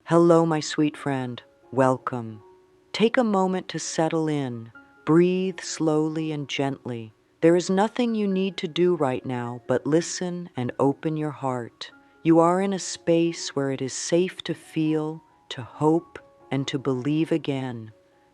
Hello, my sweet friend. Welcome. Take a moment to settle in. Breathe slowly and gently. There is nothing you need to do right now but listen and open your heart. You are in a space where it is safe to feel, to hope, and to believe again.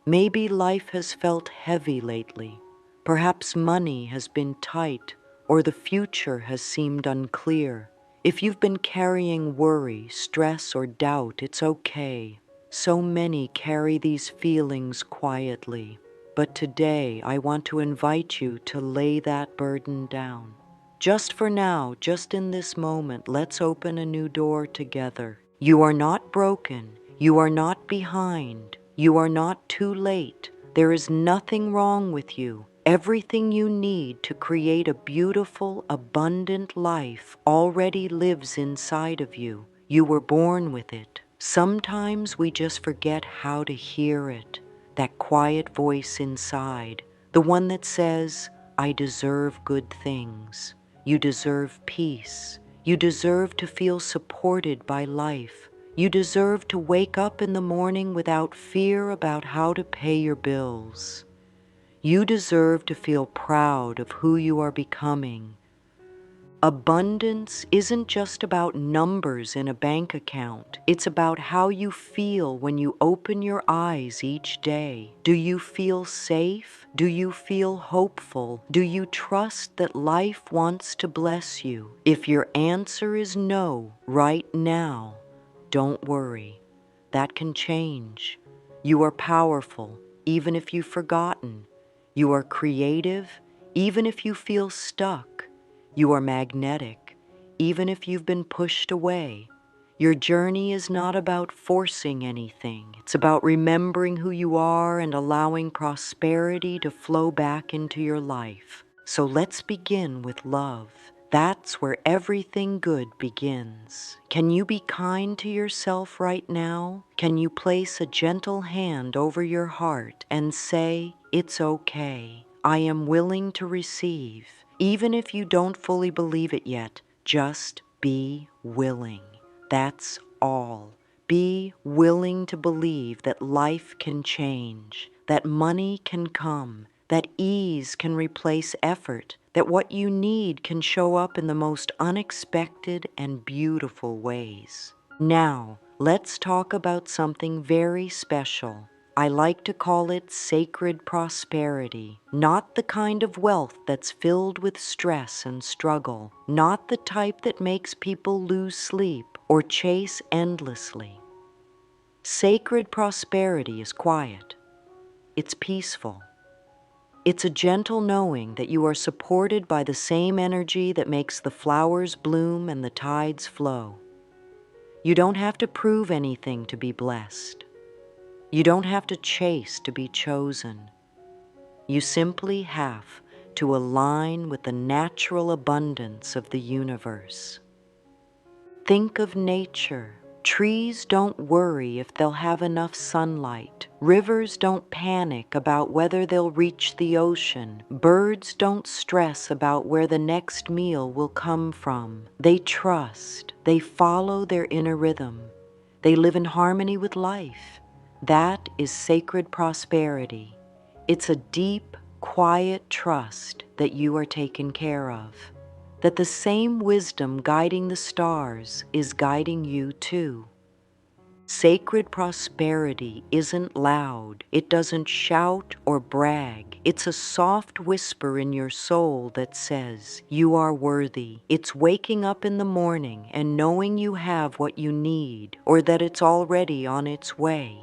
Maybe life has felt heavy lately. Perhaps money has been tight, or the future has seemed unclear. If you've been carrying worry, stress, or doubt, it's okay. So many carry these feelings quietly. But today, I want to invite you to lay that burden down. Just for now, just in this moment, let's open a new door together. You are not broken. You are not behind. You are not too late. There is nothing wrong with you. Everything you need to create a beautiful, abundant life already lives inside of you. You were born with it. Sometimes we just forget how to hear it, that quiet voice inside, the one that says, I deserve good things. You deserve peace. You deserve to feel supported by life. You deserve to wake up in the morning without fear about how to pay your bills. You deserve to feel proud of who you are becoming. Abundance isn't just about numbers in a bank account. It's about how you feel when you open your eyes each day. Do you feel safe? Do you feel hopeful? Do you trust that life wants to bless you? If your answer is no right now, don't worry. That can change. You are powerful, even if you've forgotten. You are creative, even if you feel stuck. You are magnetic, even if you've been pushed away. Your journey is not about forcing anything. It's about remembering who you are and allowing prosperity to flow back into your life. So let's begin with love. That's where everything good begins. Can you be kind to yourself right now? Can you place a gentle hand over your heart and say, it's okay. I am willing to receive. Even if you don't fully believe it yet, just be willing. That's all. Be willing to believe that life can change, that money can come, that ease can replace effort, that what you need can show up in the most unexpected and beautiful ways. Now, let's talk about something very special. I like to call it sacred prosperity, not the kind of wealth that's filled with stress and struggle, not the type that makes people lose sleep or chase endlessly. Sacred prosperity is quiet. It's peaceful. It's a gentle knowing that you are supported by the same energy that makes the flowers bloom and the tides flow. You don't have to prove anything to be blessed. You don't have to chase to be chosen. You simply have to align with the natural abundance of the universe. Think of nature. Trees don't worry if they'll have enough sunlight. Rivers don't panic about whether they'll reach the ocean. Birds don't stress about where the next meal will come from. They trust. They follow their inner rhythm. They live in harmony with life. That is sacred prosperity. It's a deep, quiet trust that you are taken care of, that the same wisdom guiding the stars is guiding you too. Sacred prosperity isn't loud. It doesn't shout or brag. It's a soft whisper in your soul that says, you are worthy. It's waking up in the morning and knowing you have what you need or that it's already on its way.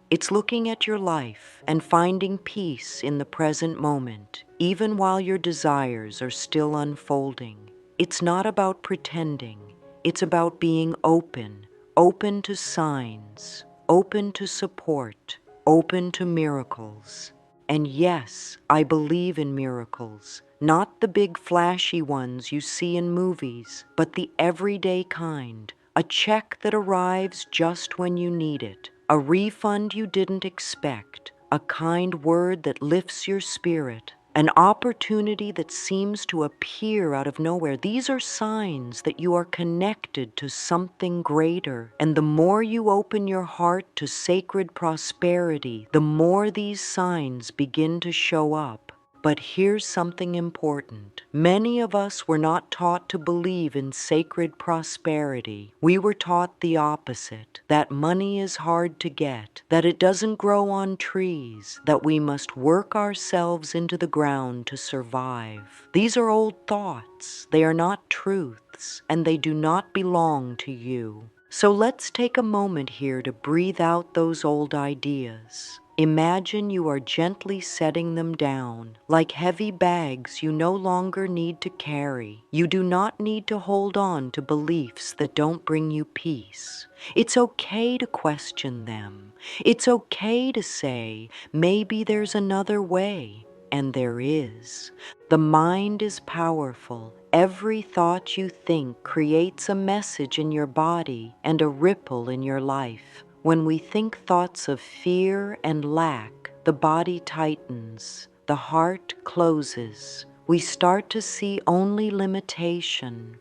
It's looking at your life and finding peace in the present moment, even while your desires are still unfolding. It's not about pretending. It's about being open to signs, open to support, open to miracles. And yes, I believe in miracles, not the big flashy ones you see in movies, but the everyday kind, a check that arrives just when you need it, a refund you didn't expect, a kind word that lifts your spirit, an opportunity that seems to appear out of nowhere. These are signs that you are connected to something greater. And the more you open your heart to sacred prosperity, the more these signs begin to show up. But here's something important. Many of us were not taught to believe in sacred prosperity. We were taught the opposite, that money is hard to get, that it doesn't grow on trees, that we must work ourselves into the ground to survive. These are old thoughts. They are not truths, and they do not belong to you. So let's take a moment here to breathe out those old ideas. Imagine you are gently setting them down, like heavy bags you no longer need to carry. You do not need to hold on to beliefs that don't bring you peace. It's okay to question them. It's okay to say, maybe there's another way. And there is. The mind is powerful. Every thought you think creates a message in your body and a ripple in your life. When we think thoughts of fear and lack, the body tightens, the heart closes. We start to see only limitation.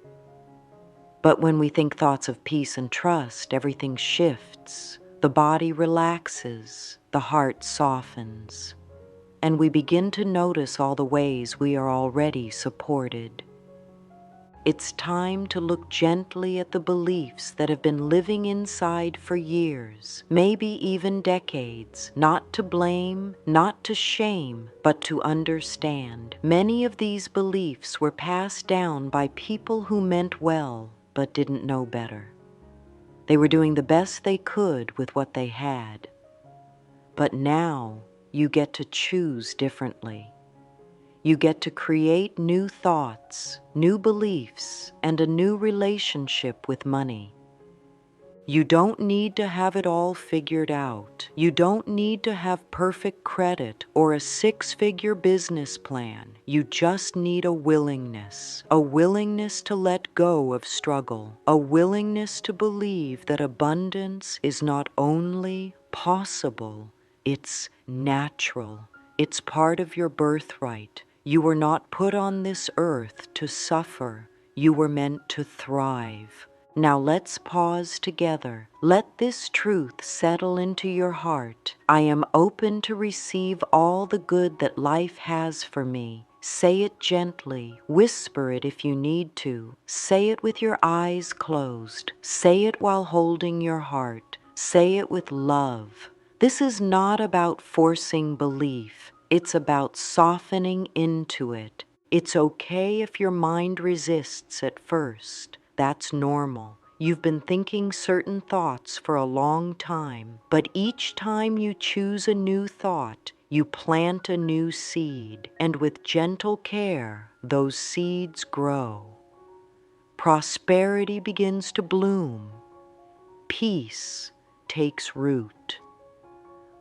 But when we think thoughts of peace and trust, everything shifts. The body relaxes, the heart softens, and we begin to notice all the ways we are already supported. It's time to look gently at the beliefs that have been living inside for years, maybe even decades, not to blame, not to shame, but to understand. Many of these beliefs were passed down by people who meant well, but didn't know better. They were doing the best they could with what they had. But now you get to choose differently. You get to create new thoughts, new beliefs, and a new relationship with money. You don't need to have it all figured out. You don't need to have perfect credit or a six-figure business plan. You just need a willingness to let go of struggle, a willingness to believe that abundance is not only possible, it's natural. It's part of your birthright. You were not put on this earth to suffer. You were meant to thrive. Now let's pause together. Let this truth settle into your heart. I am open to receive all the good that life has for me. Say it gently. Whisper it if you need to. Say it with your eyes closed. Say it while holding your heart. Say it with love. This is not about forcing belief. It's about softening into it. It's okay if your mind resists at first. That's normal. You've been thinking certain thoughts for a long time, but each time you choose a new thought, you plant a new seed, and with gentle care, those seeds grow. Prosperity begins to bloom. Peace takes root.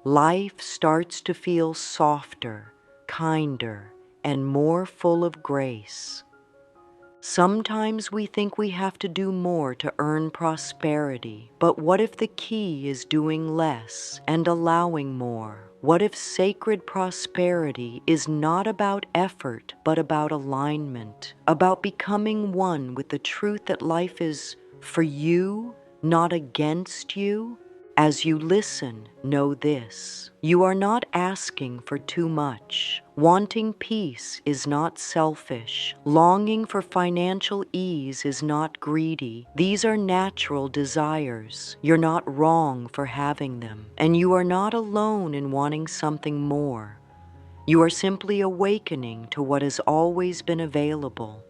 Life starts to feel softer, kinder, and more full of grace. Sometimes we think we have to do more to earn prosperity, but what if the key is doing less and allowing more? What if sacred prosperity is not about effort, but about alignment, about becoming one with the truth that life is for you, not against you? As you listen, know this: you are not asking for too much. Wanting peace is not selfish. Longing for financial ease is not greedy. These are natural desires. You're not wrong for having them, and you are not alone in wanting something more. You are simply awakening to what has always been available.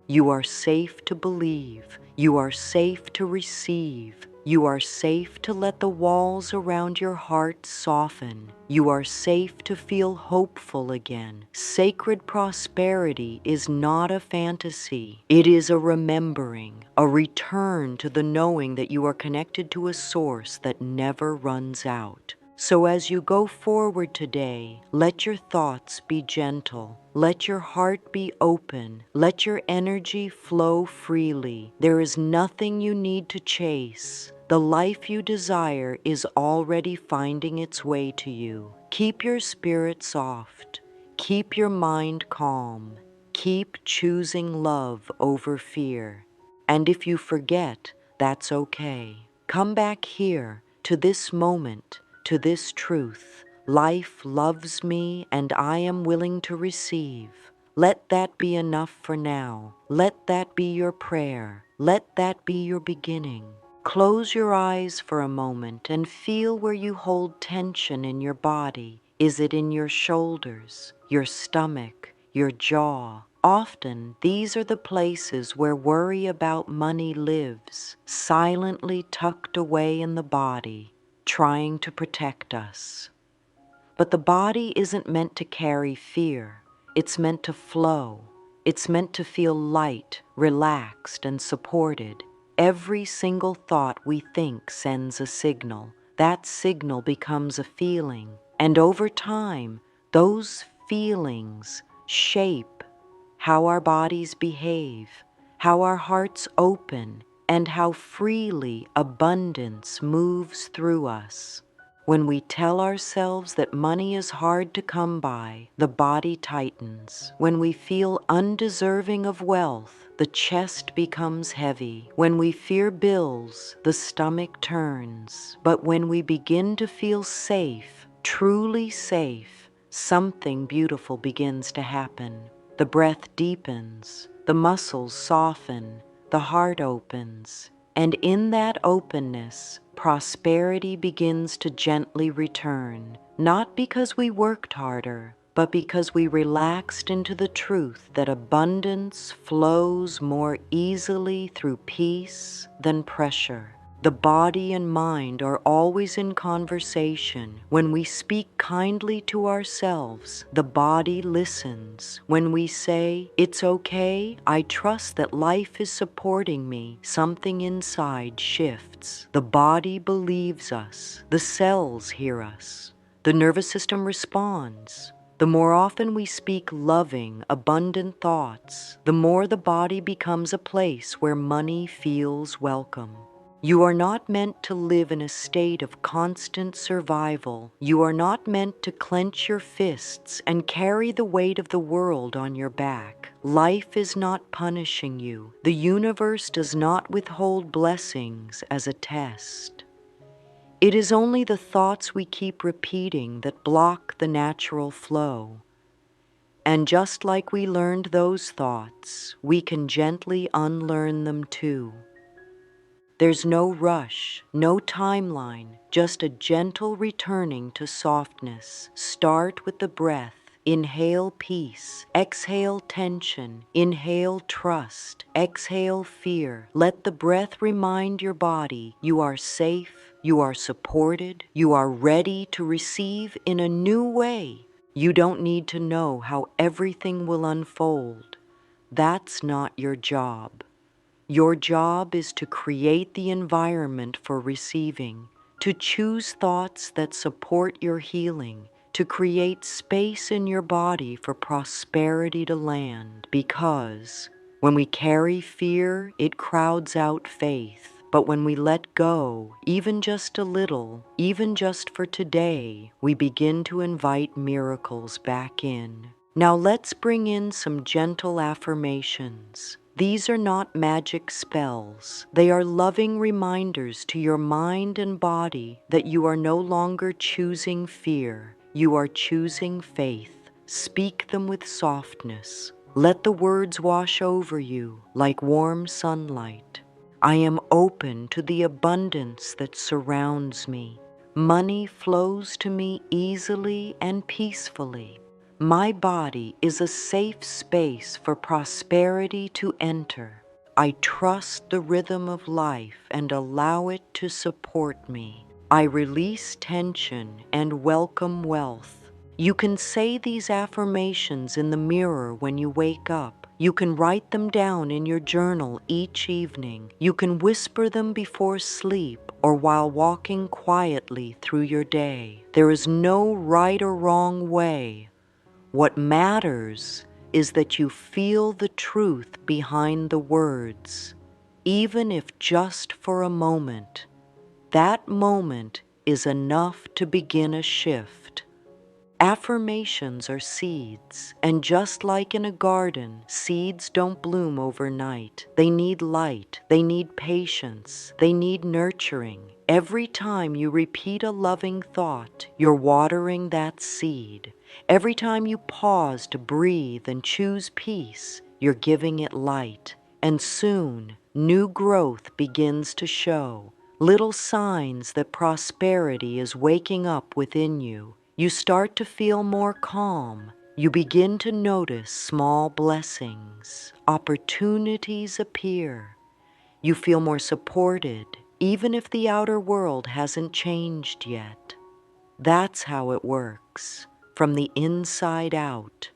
You are safe to believe. You are safe to receive. You are safe to let the walls around your heart soften. You are safe to feel hopeful again. Sacred prosperity is not a fantasy. It is a remembering, a return to the knowing that you are connected to a source that never runs out. So as you go forward today, let your thoughts be gentle. Let your heart be open. Let your energy flow freely. There is nothing you need to chase. The life you desire is already finding its way to you. Keep your spirit soft. Keep your mind calm. Keep choosing love over fear. And if you forget, that's okay. Come back here, to this moment, to this truth. Life loves me and I am willing to receive. Let that be enough for now. Let that be your prayer. Let that be your beginning. Close your eyes for a moment and feel where you hold tension in your body. Is it in your shoulders, your stomach, your jaw? Often, these are the places where worry about money lives, silently tucked away in the body, trying to protect us. But the body isn't meant to carry fear. It's meant to flow. It's meant to feel light, relaxed, and supported. Every single thought we think sends a signal. That signal becomes a feeling. And over time, those feelings shape how our bodies behave, how our hearts open, and how freely abundance moves through us. When we tell ourselves that money is hard to come by, the body tightens. When we feel undeserving of wealth, the chest becomes heavy. When we fear bills, the stomach turns. But when we begin to feel safe, truly safe, something beautiful begins to happen. The breath deepens, the muscles soften, the heart opens. And in that openness, prosperity begins to gently return, not because we worked harder, but because we relaxed into the truth that abundance flows more easily through peace than pressure. The body and mind are always in conversation. When we speak kindly to ourselves, the body listens. When we say, "It's okay, I trust that life is supporting me," something inside shifts. The body believes us. The cells hear us. The nervous system responds. The more often we speak loving, abundant thoughts, the more the body becomes a place where money feels welcome. You are not meant to live in a state of constant survival. You are not meant to clench your fists and carry the weight of the world on your back. Life is not punishing you. The universe does not withhold blessings as a test. It is only the thoughts we keep repeating that block the natural flow. And just like we learned those thoughts, we can gently unlearn them too. There's no rush, no timeline, just a gentle returning to softness. Start with the breath. Inhale peace, exhale tension, inhale trust, exhale fear. Let the breath remind your body you are safe, you are supported, you are ready to receive in a new way. You don't need to know how everything will unfold. That's not your job. Your job is to create the environment for receiving, to choose thoughts that support your healing, to create space in your body for prosperity to land. Because when we carry fear, it crowds out faith. But when we let go, even just a little, even just for today, we begin to invite miracles back in. Now let's bring in some gentle affirmations. These are not magic spells. They are loving reminders to your mind and body that you are no longer choosing fear. You are choosing faith. Speak them with softness. Let the words wash over you like warm sunlight. I am open to the abundance that surrounds me. Money flows to me easily and peacefully. My body is a safe space for prosperity to enter. I trust the rhythm of life and allow it to support me. I release tension and welcome wealth. You can say these affirmations in the mirror when you wake up. You can write them down in your journal each evening. You can whisper them before sleep or while walking quietly through your day. There is no right or wrong way. What matters is that you feel the truth behind the words, even if just for a moment. That moment is enough to begin a shift. Affirmations are seeds, and just like in a garden, seeds don't bloom overnight. They need light, they need patience, they need nurturing. Every time you repeat a loving thought, you're watering that seed. Every time you pause to breathe and choose peace, you're giving it light. And soon, new growth begins to show, little signs that prosperity is waking up within you. You start to feel more calm. You begin to notice small blessings. Opportunities appear. You feel more supported, even if the outer world hasn't changed yet. That's how it works, from the inside out.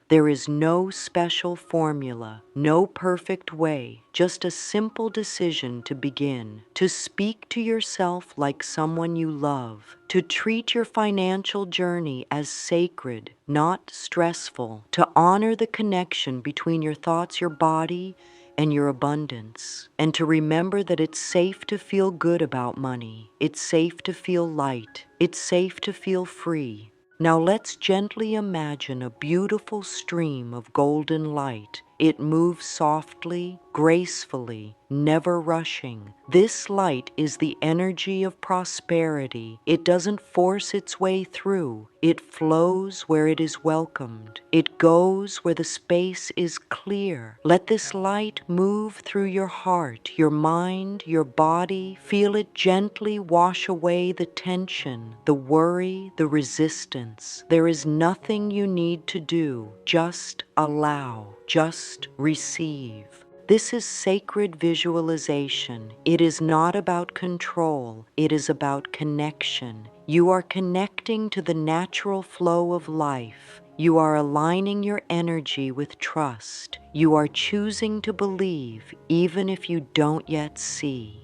There is no special formula, no perfect way, just a simple decision to begin, to speak to yourself like someone you love, to treat your financial journey as sacred, not stressful, to honor the connection between your thoughts, your body, and your abundance, and to remember that it's safe to feel good about money, it's safe to feel light, it's safe to feel free. Now let's gently imagine a beautiful stream of golden light. It moves softly, gracefully, never rushing. This light is the energy of prosperity. It doesn't force its way through. It flows where it is welcomed. It goes where the space is clear. Let this light move through your heart, your mind, your body. Feel it gently wash away the tension, the worry, the resistance. There is nothing you need to do. Just allow. Just receive. This is sacred visualization. It is not about control. It is about connection. You are connecting to the natural flow of life. You are aligning your energy with trust. You are choosing to believe even if you don't yet see.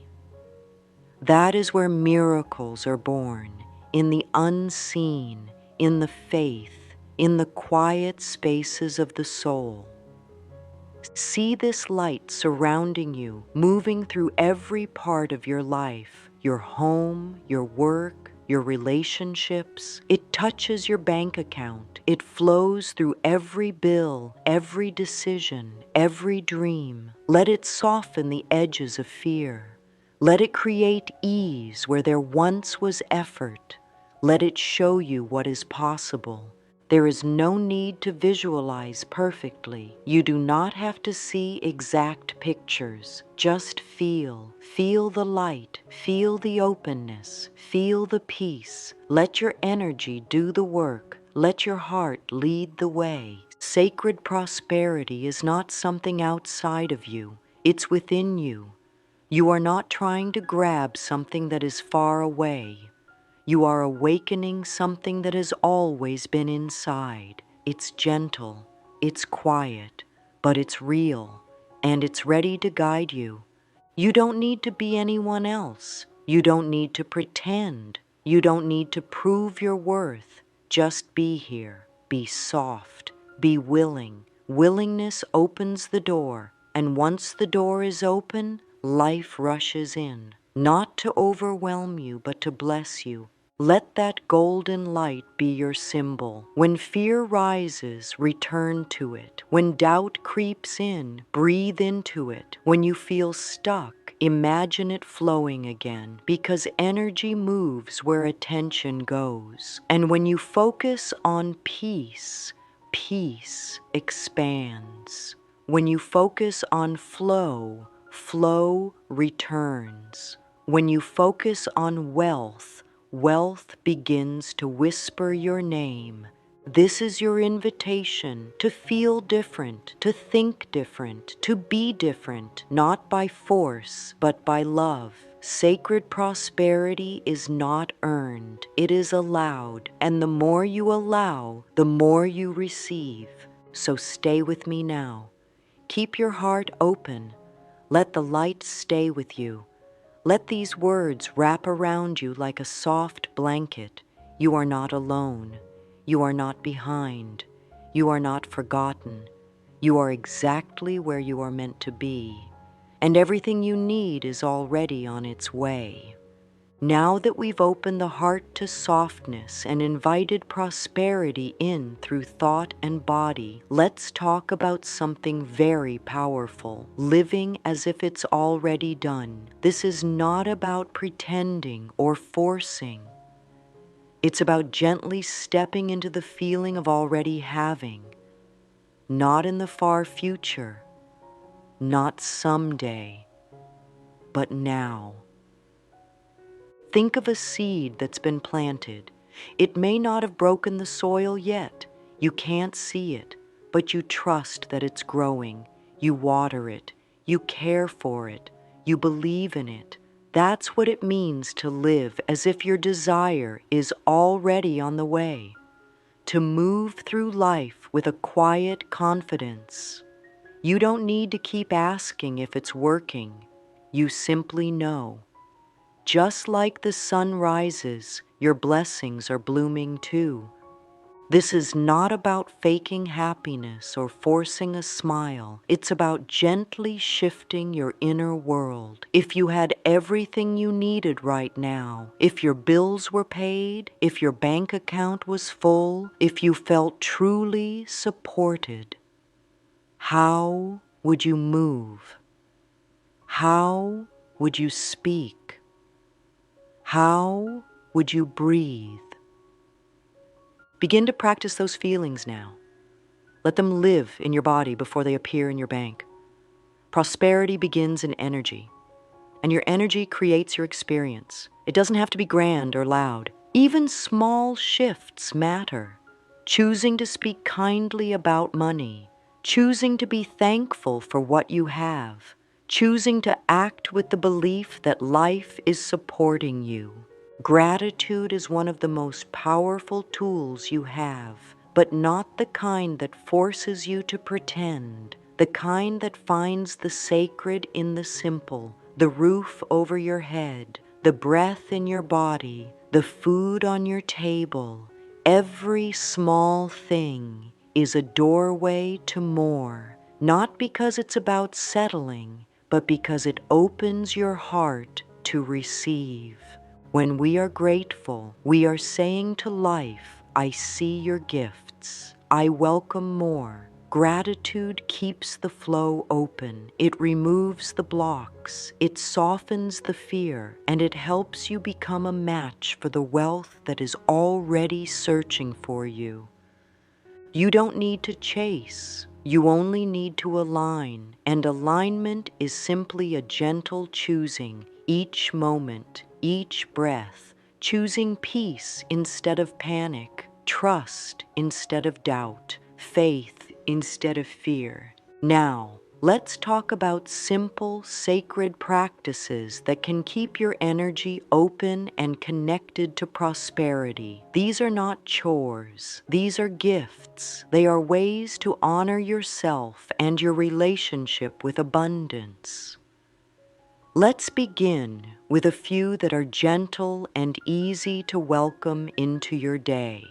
That is where miracles are born, in the unseen, in the faith, in the quiet spaces of the soul. See this light surrounding you, moving through every part of your life, your home, your work, your relationships. It touches your bank account. It flows through every bill, every decision, every dream. Let it soften the edges of fear. Let it create ease where there once was effort. Let it show you what is possible. There is no need to visualize perfectly. You do not have to see exact pictures. Just feel. Feel the light. Feel the openness. Feel the peace. Let your energy do the work. Let your heart lead the way. Sacred prosperity is not something outside of you. It's within you. You are not trying to grab something that is far away. You are awakening something that has always been inside. It's gentle, it's quiet, but it's real, and it's ready to guide you. You don't need to be anyone else. You don't need to pretend. You don't need to prove your worth. Just be here. Be soft. Be willing. Willingness opens the door, and once the door is open, life rushes in, not to overwhelm you, but to bless you. Let that golden light be your symbol. When fear rises, return to it. When doubt creeps in, breathe into it. When you feel stuck, imagine it flowing again, because energy moves where attention goes. And when you focus on peace, peace expands. When you focus on flow, flow returns. When you focus on wealth, wealth begins to whisper your name. This is your invitation to feel different, to think different, to be different, not by force, but by love. Sacred prosperity is not earned, it is allowed, and the more you allow, the more you receive. So stay with me now. Keep your heart open. Let the light stay with you. Let these words wrap around you like a soft blanket. You are not alone. You are not behind. You are not forgotten. You are exactly where you are meant to be. And everything you need is already on its way. Now that we've opened the heart to softness and invited prosperity in through thought and body, let's talk about something very powerful: living as if it's already done. This is not about pretending or forcing. It's about gently stepping into the feeling of already having, not in the far future, not someday, but now. Think of a seed that's been planted. It may not have broken the soil yet. You can't see it, but you trust that it's growing. You water it. You care for it. You believe in it. That's what it means to live as if your desire is already on the way. To move through life with a quiet confidence. You don't need to keep asking if it's working. You simply know. Just like the sun rises, your blessings are blooming too. This is not about faking happiness or forcing a smile. It's about gently shifting your inner world. If you had everything you needed right now, if your bills were paid, if your bank account was full, if you felt truly supported, how would you move? How would you speak? How would you breathe? Begin to practice those feelings now. Let them live in your body before they appear in your bank. Prosperity begins in energy, and your energy creates your experience. It doesn't have to be grand or loud. Even small shifts matter. Choosing to speak kindly about money, choosing to be thankful for what you have, choosing to act with the belief that life is supporting you. Gratitude is one of the most powerful tools you have, but not the kind that forces you to pretend, the kind that finds the sacred in the simple, the roof over your head, the breath in your body, the food on your table. Every small thing is a doorway to more, not because it's about settling, but because it opens your heart to receive. When we are grateful, we are saying to life, I see your gifts. I welcome more. Gratitude keeps the flow open. It removes the blocks. It softens the fear, and it helps you become a match for the wealth that is already searching for you. You don't need to chase. You only need to align, and alignment is simply a gentle choosing each moment, each breath, choosing peace instead of panic, trust instead of doubt, faith instead of fear. Now, let's talk about simple, sacred practices that can keep your energy open and connected to prosperity. These are not chores. These are gifts. They are ways to honor yourself and your relationship with abundance. Let's begin with a few that are gentle and easy to welcome into your day.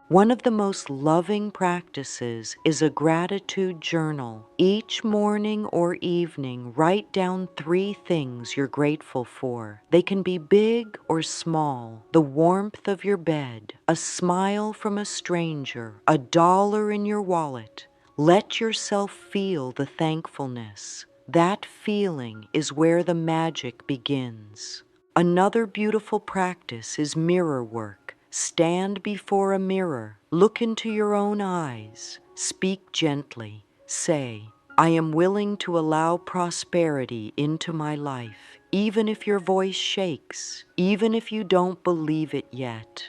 One of the most loving practices is a gratitude journal. Each morning or evening, write down 3 things you're grateful for. They can be big or small: the warmth of your bed, a smile from a stranger, a dollar in your wallet. Let yourself feel the thankfulness. That feeling is where the magic begins. Another beautiful practice is mirror work. Stand before a mirror, look into your own eyes, speak gently, say, I am willing to allow prosperity into my life, even if your voice shakes, even if you don't believe it yet.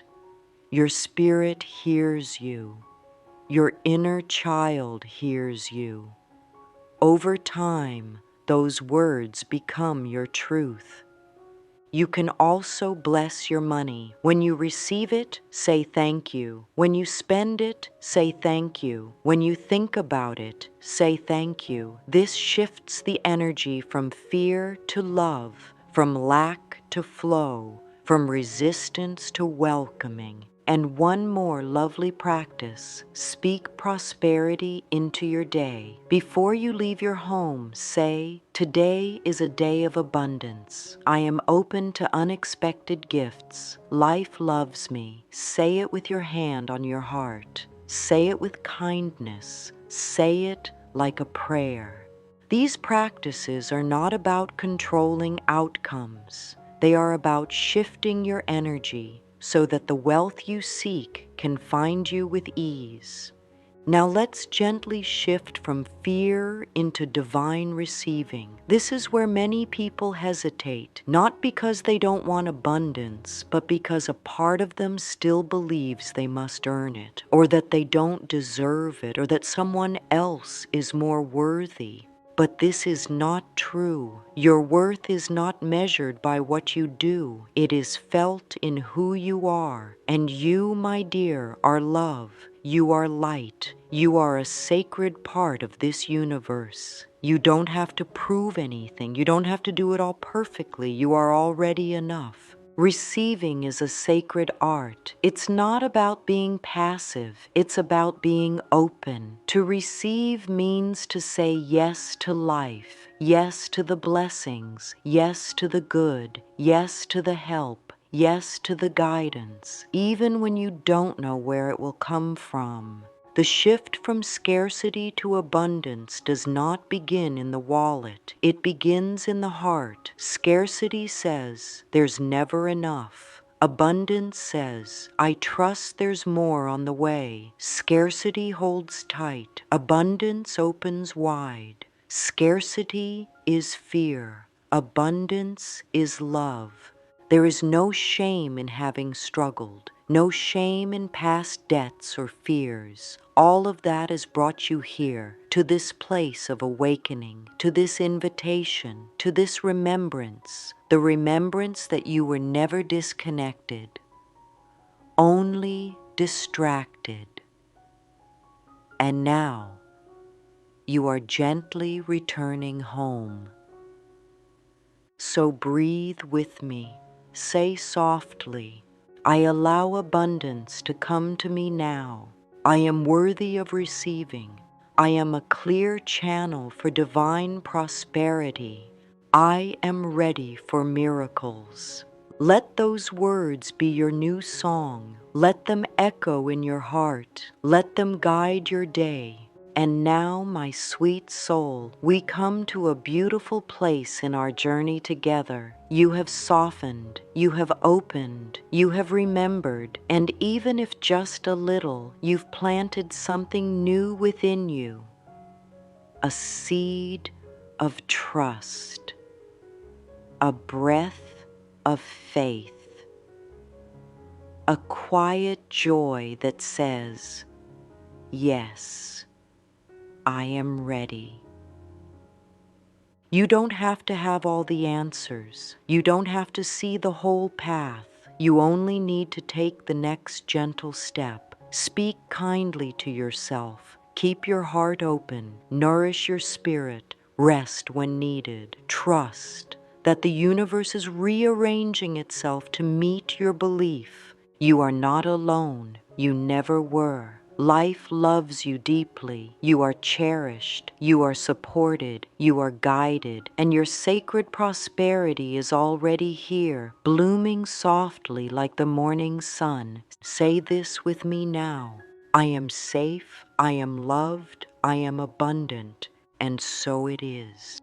Your spirit hears you. Your inner child hears you. Over time, those words become your truth. You can also bless your money. When you receive it, say thank you. When you spend it, say thank you. When you think about it, say thank you. This shifts the energy from fear to love, from lack to flow, from resistance to welcoming. And one more lovely practice. Speak prosperity into your day. Before you leave your home, say, "Today is a day of abundance. I am open to unexpected gifts. Life loves me." Say it with your hand on your heart. Say it with kindness. Say it like a prayer. These practices are not about controlling outcomes. They are about shifting your energy so that the wealth you seek can find you with ease. Now let's gently shift from fear into divine receiving. This is where many people hesitate, not because they don't want abundance, but because a part of them still believes they must earn it, or that they don't deserve it, or that someone else is more worthy. But this is not true. Your worth is not measured by what you do. It is felt in who you are. And you, my dear, are love. You are light. You are a sacred part of this universe. You don't have to prove anything. You don't have to do it all perfectly. You are already enough. Receiving is a sacred art. It's not about being passive. It's about being open. To receive means to say yes to life, yes to the blessings, yes to the good, yes to the help, yes to the guidance, even when you don't know where it will come from. The shift from scarcity to abundance does not begin in the wallet. It begins in the heart. Scarcity says, "There's never enough." Abundance says, "I trust there's more on the way." Scarcity holds tight. Abundance opens wide. Scarcity is fear. Abundance is love. There is no shame in having struggled, no shame in past debts or fears. All of that has brought you here, to this place of awakening, to this invitation, to this remembrance, the remembrance that you were never disconnected, only distracted. And now you are gently returning home. So breathe with me. Say softly, "I allow abundance to come to me now. I am worthy of receiving. I am a clear channel for divine prosperity. I am ready for miracles." Let those words be your new song. Let them echo in your heart. Let them guide your day. And now, my sweet soul, we come to a beautiful place in our journey together. You have softened, you have opened, you have remembered, and even if just a little, you've planted something new within you. A seed of trust, a breath of faith, a quiet joy that says, "Yes, I am ready." You don't have to have all the answers. You don't have to see the whole path. You only need to take the next gentle step. Speak kindly to yourself. Keep your heart open. Nourish your spirit. Rest when needed. Trust that the universe is rearranging itself to meet your belief. You are not alone. You never were. Life loves you deeply. You are cherished. You are supported. You are guided. And your sacred prosperity is already here, blooming softly like the morning sun. Say this with me now. I am safe. I am loved. I am abundant. And so it is.